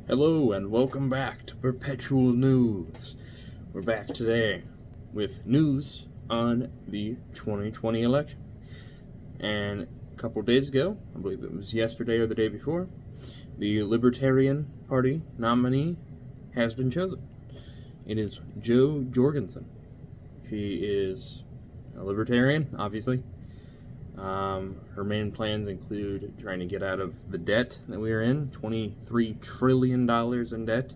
Hello and welcome back to Perpetual News. We're back today with news on the 2020 election. And a couple of days ago, I believe it was yesterday or the day before, the Libertarian Party nominee has been chosen. It is Jo Jorgensen. She is a libertarian, obviously. Her main plans include trying to get out of the debt that we are in, $23 trillion in debt,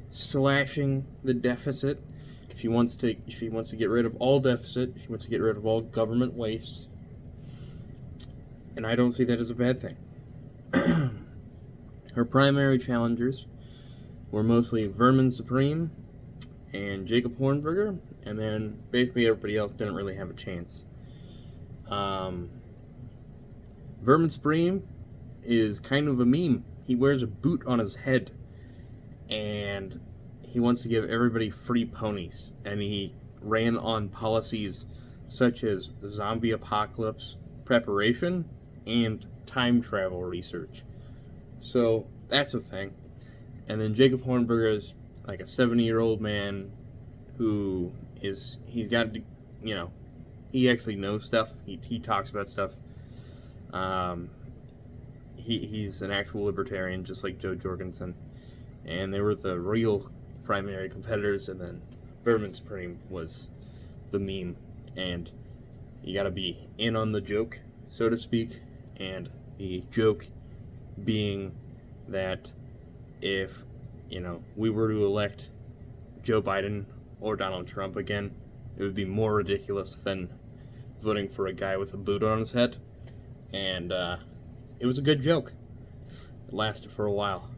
slashing the deficit. She wants to get rid of all deficit. She wants to get rid of all government waste. And I don't see that as a bad thing. Her primary challengers were mostly Vermin Supreme and Jacob Hornberger, and then basically everybody else didn't really have a chance. Vermin Supreme is kind of a meme. He wears a boot on his head, and he wants to give everybody free ponies, and he ran on policies such as zombie apocalypse preparation and time travel research. So that's a thing. And then Jacob Hornberger is like a 70-year-old man who he's got, he actually knows stuff. He talks about stuff. He's an actual libertarian, just like Jo Jorgensen. And they were the real primary competitors, and then Vermin Supreme was the meme. And you gotta be in on the joke, so to speak. And the joke being that if, we were to elect Joe Biden or Donald Trump again, it would be more ridiculous than voting for a guy with a boot on his head. And it was a good joke. It lasted for a while.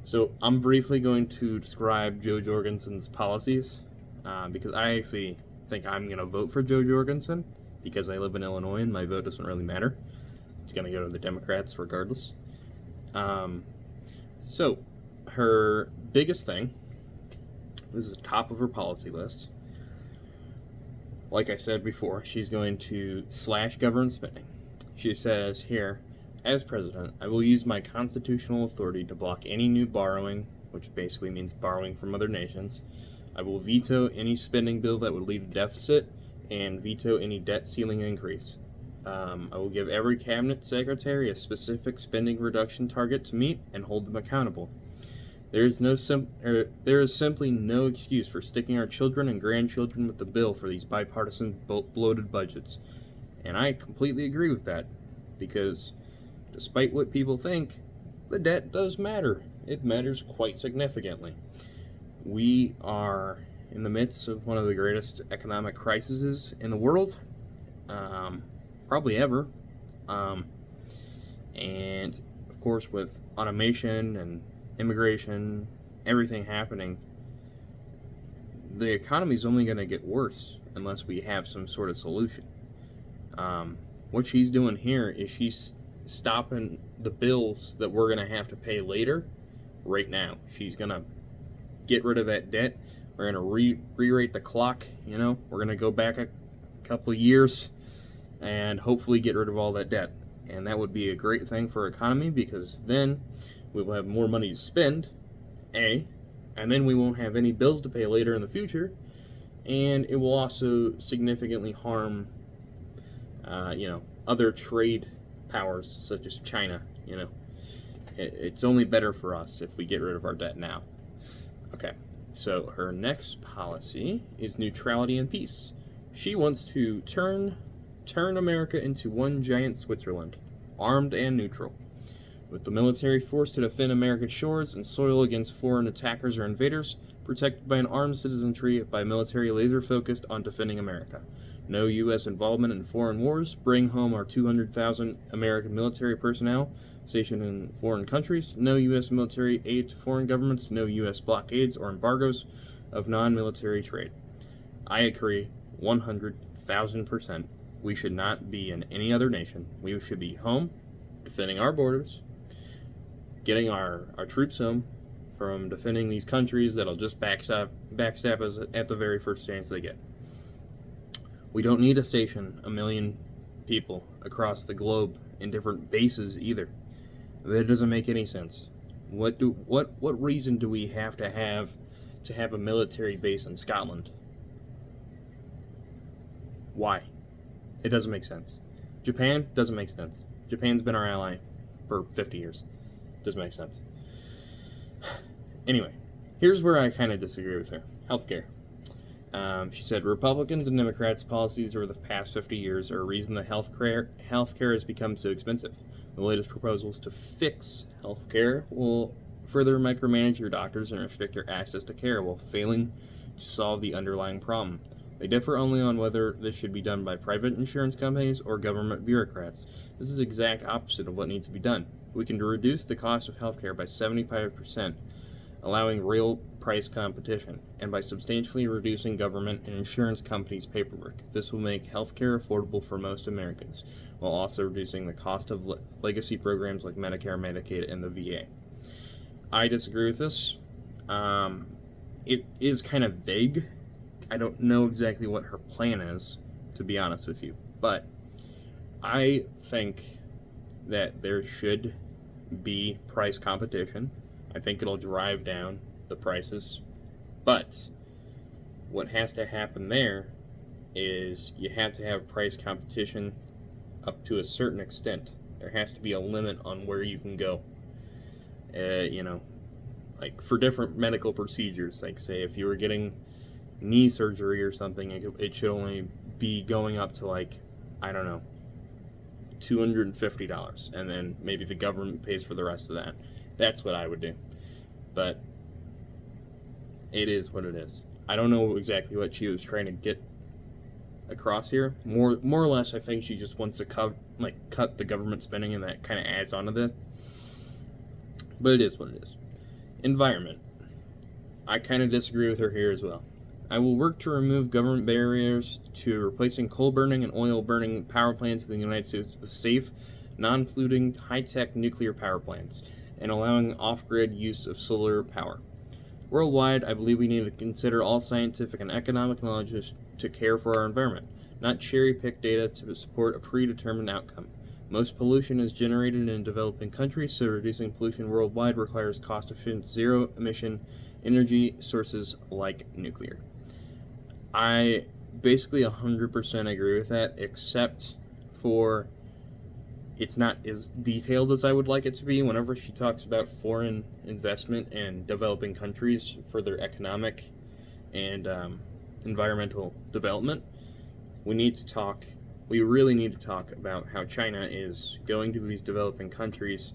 So I'm briefly going to describe Jo Jorgensen's policies, because I actually think I'm going to vote for Jo Jorgensen, because I live in Illinois and my vote doesn't really matter. It's going to go to the Democrats regardless. So her biggest thing, this is the top of her policy list. Like I said before, she's going to slash government spending. She says here, as president, I will use my constitutional authority to block any new borrowing, which basically means borrowing from other nations. I will veto any spending bill that would lead to deficit and veto any debt ceiling increase. I will give every cabinet secretary a specific spending reduction target to meet and hold them accountable. There is simply no excuse for sticking our children and grandchildren with the bill for these bipartisan bloated budgets. And I completely agree with that, because despite what people think, the debt does matter. It matters quite significantly. We are in the midst of one of the greatest economic crises in the world, probably ever. And of course, with automation and immigration, everything happening, the economy is only going to get worse unless we have some sort of solution. What she's doing here is she's stopping the bills that we're going to have to pay later right now. She's going to get rid of that debt. We're going to re-rate the clock, we're going to go back a couple of years and hopefully get rid of all that debt. And that would be a great thing for our economy, because then we will have more money to spend, and then we won't have any bills to pay later in the future, and it will also significantly harm other trade powers such as China. It's only better for us if we get rid of our debt now. Okay, so her next policy is neutrality and peace. She wants to turn America into one giant Switzerland, armed and neutral, with the military force to defend America's shores and soil against foreign attackers or invaders, protected by an armed citizenry by military laser focused on defending America. No U.S. involvement in foreign wars. Bring home our 200,000 American military personnel stationed in foreign countries. No U.S. military aid to foreign governments. No U.S. blockades or embargoes of non-military trade. I agree 100,000%. We should not be in any other nation. We should be home, defending our borders, getting our troops home from defending these countries that'll just backstab us at the very first chance they get. We don't need to station 1 million people across the globe in different bases either. That doesn't make any sense. What reason do we have to have a military base in Scotland? Why? It doesn't make sense. Japan doesn't make sense. Japan's been our ally for 50 years. Doesn't make sense. Anyway, here's where I kind of disagree with her. Healthcare. She said, Republicans and Democrats' policies over the past 50 years are a reason that healthcare has become so expensive. The latest proposals to fix healthcare will further micromanage your doctors and restrict your access to care while failing to solve the underlying problem. They differ only on whether this should be done by private insurance companies or government bureaucrats. This is the exact opposite of what needs to be done. We can reduce the cost of healthcare by 75%, allowing real price competition, and by substantially reducing government and insurance companies' paperwork. This will make healthcare affordable for most Americans, while also reducing the cost of legacy programs like Medicare, Medicaid, and the VA. I disagree with this. It is kind of vague. I don't know exactly what her plan is, to be honest with you, but I think that there should be price competition. I think it'll drive down the prices, but what has to happen there is you have to have price competition up to a certain extent. There has to be a limit on where you can go. Like for different medical procedures, like say if you were getting knee surgery or something, it should only be going up to like, I don't know, $250, and then maybe the government pays for the rest of that. That's what I would do. But it is what it is. I don't know exactly what she was trying to get across here. More or less, I think she just wants to cut the government spending, and that kind of adds onto this. But it is what it is. Environment. I kind of disagree with her here as well. I will work to remove government barriers to replacing coal burning and oil burning power plants in the United States with safe, non-polluting, high-tech nuclear power plants, and allowing off-grid use of solar power. Worldwide, I believe we need to consider all scientific and economic knowledge to care for our environment, not cherry-pick data to support a predetermined outcome. Most pollution is generated in developing countries, so reducing pollution worldwide requires cost-efficient, zero-emission energy sources like nuclear. I basically 100% agree with that, except for it's not as detailed as I would like it to be. Whenever she talks about foreign investment and developing countries for their economic and environmental development, we really need to talk about how China is going to these developing countries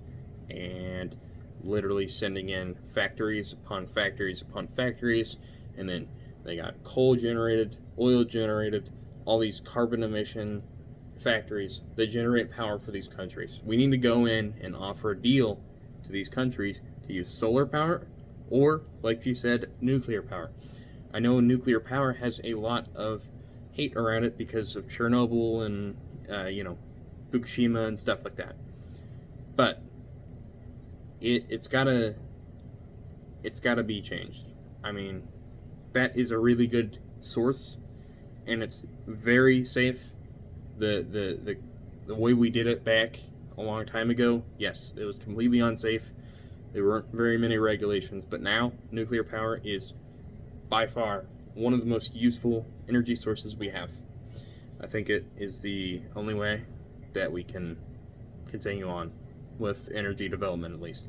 and literally sending in factories upon factories upon factories, and then they got coal generated, oil generated, all these carbon emission factories that generate power for these countries. We need to go in and offer a deal to these countries to use solar power or, like she said, nuclear power. I know nuclear power has a lot of hate around it because of Chernobyl and Fukushima and stuff like that. But it's gotta be changed. I mean, that is a really good source, and it's very safe. The way we did it back a long time ago, yes, it was completely unsafe. There weren't very many regulations, but now nuclear power is by far one of the most useful energy sources we have. I think it is the only way that we can continue on with energy development, at least.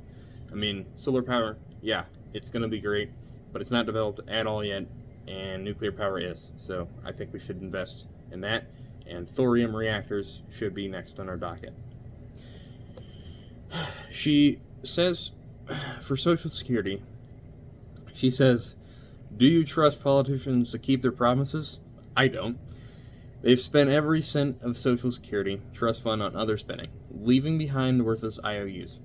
I mean, solar power, yeah, it's going to be great, but it's not developed at all yet, and nuclear power is. So I think we should invest in that, and thorium reactors should be next on our docket. She says, for Social Security, she says, do you trust politicians to keep their promises? I don't. They've spent every cent of Social Security trust fund on other spending, leaving behind worthless IOUs.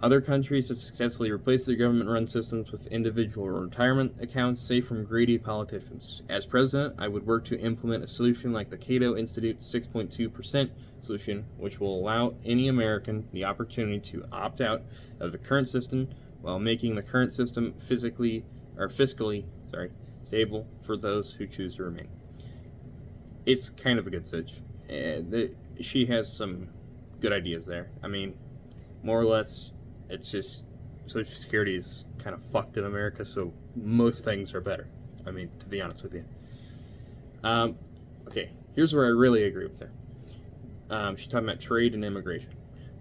Other countries have successfully replaced their government-run systems with individual retirement accounts safe from greedy politicians. As president, I would work to implement a solution like the Cato Institute's 6.2% solution, which will allow any American the opportunity to opt out of the current system while making the current system fiscally stable for those who choose to remain. It's kind of a good sitch. She has some good ideas there. I mean, more or less, it's just Social Security is kind of fucked in America, so most things are better. I mean, to be honest with you. Okay, here's where I really agree with her. She's talking about trade and immigration.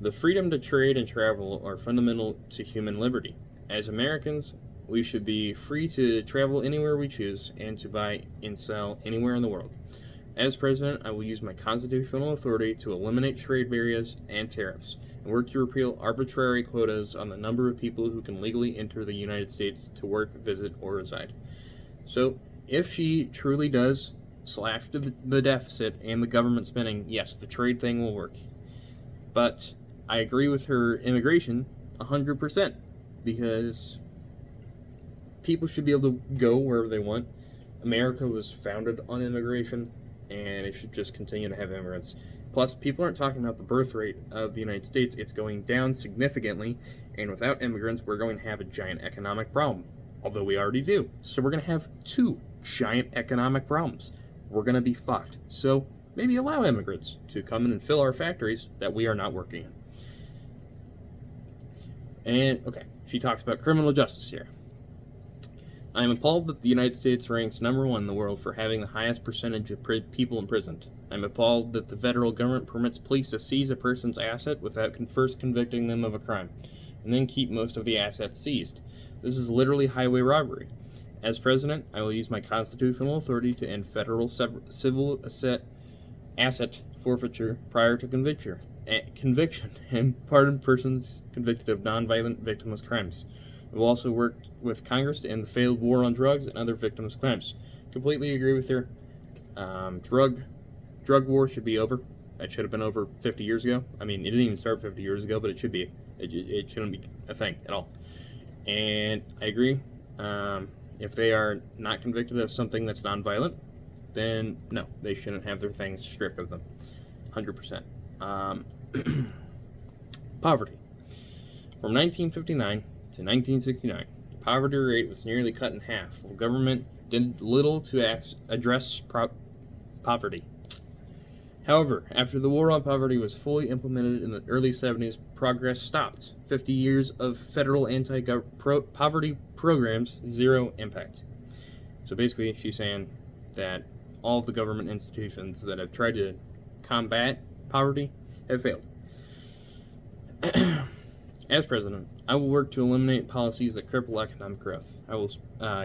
The freedom to trade and travel are fundamental to human liberty. As Americans, we should be free to travel anywhere we choose and to buy and sell anywhere in the world. As president, I will use my constitutional authority to eliminate trade barriers and tariffs and work to repeal arbitrary quotas on the number of people who can legally enter the United States to work, visit, or reside. So, if she truly does slash the deficit and the government spending, yes, the trade thing will work. But I agree with her immigration 100%, because people should be able to go wherever they want. America was founded on immigration, and it should just continue to have immigrants. Plus, people aren't talking about the birth rate of the United States. It's going down significantly, and without immigrants, we're going to have a giant economic problem. Although we already do. So we're going to have 2 giant economic problems. We're going to be fucked. So maybe allow immigrants to come in and fill our factories that we are not working in. And, okay, she talks about criminal justice here. I am appalled that the United States ranks #1 in the world for having the highest percentage of people imprisoned. I am appalled that the federal government permits police to seize a person's asset without first convicting them of a crime, and then keep most of the assets seized. This is literally highway robbery. As president, I will use my constitutional authority to end federal civil asset forfeiture prior to conviction and pardon persons convicted of nonviolent victimless crimes. I will also work with Congress to end the failed war on drugs and other victimless crimes. Completely agree with her. Drug war should be over. It should have been over 50 years ago. I mean, it didn't even start 50 years ago, but it should be. It shouldn't be a thing at all. And I agree. If they are not convicted of something that's nonviolent, then no, they shouldn't have their things stripped of them. 100%. Poverty. From 1959 to 1969, the poverty rate was nearly cut in half, while government did little to address poverty. However, after the war on poverty was fully implemented in the early 70s, progress stopped. 50 years of federal anti-poverty programs, 0 impact. So basically, she's saying that all of the government institutions that have tried to combat poverty have failed. As president, I will work to eliminate policies that cripple economic growth. I will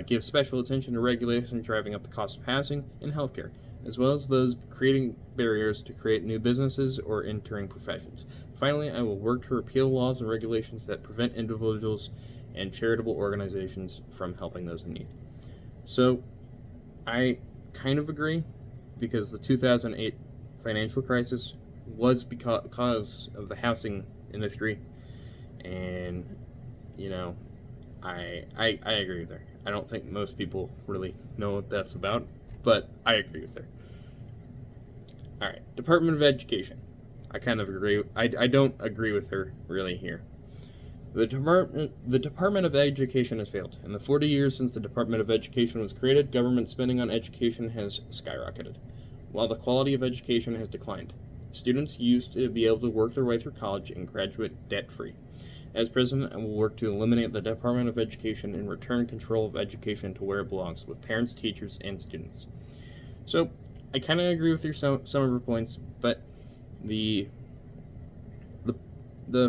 give special attention to regulation driving up the cost of housing and healthcare, as well as those creating barriers to create new businesses or entering professions. Finally, I will work to repeal laws and regulations that prevent individuals and charitable organizations from helping those in need. So, I kind of agree, because the 2008 financial crisis was because of the housing industry, and, you know, I agree with her. I don't think most people really know what that's about, but I agree with her. Alright, Department of Education. I kind of agree. I don't agree with her, really, here. The Department of Education has failed. In the 40 years since the Department of Education was created, government spending on education has skyrocketed, while the quality of education has declined. Students used to be able to work their way through college and graduate debt-free. As president, I will work to eliminate the Department of Education and return control of education to where it belongs, with parents, teachers, and students. So, I kind of agree with some of her points, but the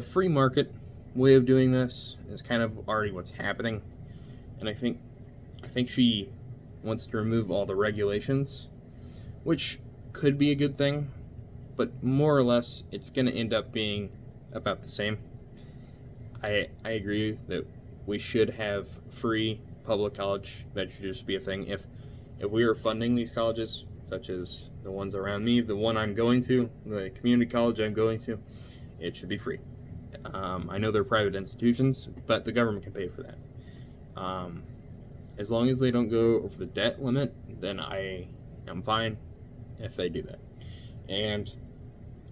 free market way of doing this is kind of already what's happening, and I think she wants to remove all the regulations, which could be a good thing, but more or less it's going to end up being about the same. I agree that we should have free public college. That should just be a thing. If we were funding these colleges, such as the ones around me, the one I'm going to, the community college I'm going to, it should be free. I know they're private institutions, but the government can pay for that. As long as they don't go over the debt limit, then I am fine if they do that. And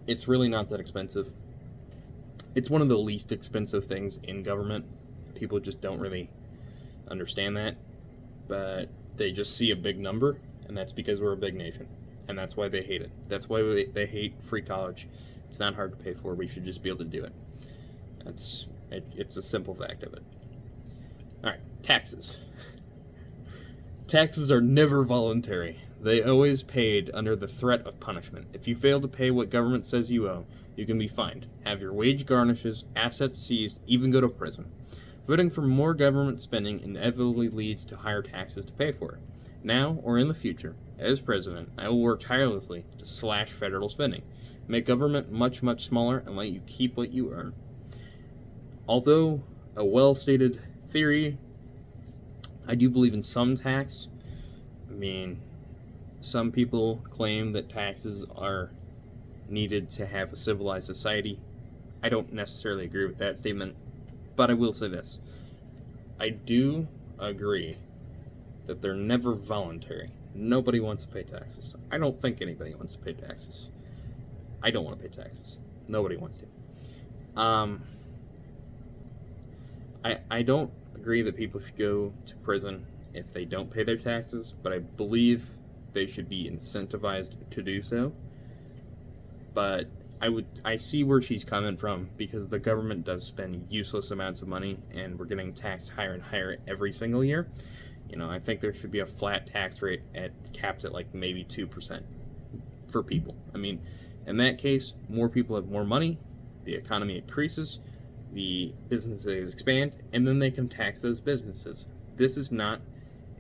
it's really not that expensive. It's one of the least expensive things in government. People just don't really understand that, but they just see a big number, and that's because we're a big nation, and that's why they hate it. That's why they hate free college. It's not hard to pay for. We should just be able to do it. It's a simple fact of it. Alright, taxes. Taxes are never voluntary. They always paid under the threat of punishment. If you fail to pay what government says you owe, you can be fined, have your wage garnished, assets seized, even go to prison. Voting for more government spending inevitably leads to higher taxes to pay for it. Now, or in the future, as president, I will work tirelessly to slash federal spending, make government much, much smaller, and let you keep what you earn. Although a well-stated theory, I do believe in some tax. I mean, some people claim that taxes are needed to have a civilized society. I don't necessarily agree with that statement, but I will say this. I do agree that they're never voluntary. Nobody wants to pay taxes. I don't think anybody wants to pay taxes. I don't want to pay taxes. Nobody wants to. I don't agree that people should go to prison if they don't pay their taxes, but I believe they should be incentivized to do so. But I see where she's coming from, because the government does spend useless amounts of money, and we're getting taxed higher and higher every single year. You know, I think there should be a flat tax rate capped at like maybe 2% for people. I mean, in that case, more people have more money, the economy increases, the businesses expand, and then they can tax those businesses. This is not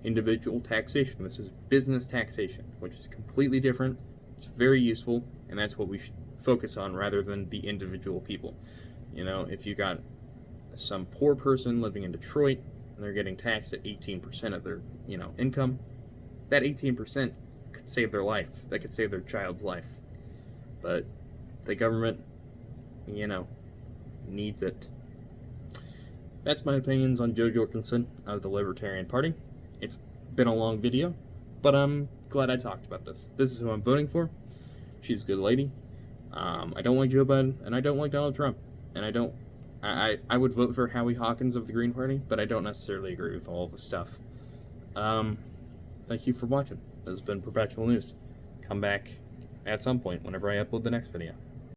individual taxation. This is business taxation, which is completely different. It's very useful, and that's what we should focus on rather than the individual people. You know, if you got some poor person living in Detroit and they're getting taxed at 18% of their, income, that 18% could save their life. That could save their child's life. But the government, needs it. That's my opinions on Jo Jorgensen of the Libertarian Party. It's been a long video, but I'm glad I talked about this. This is who I'm voting for. She's a good lady. I don't like Joe Biden, and I don't like Donald Trump, and I would vote for Howie Hawkins of the Green Party, but I don't necessarily agree with all of the stuff. Thank you for watching. This has been Perpetual News. Come back at some point whenever I upload the next video.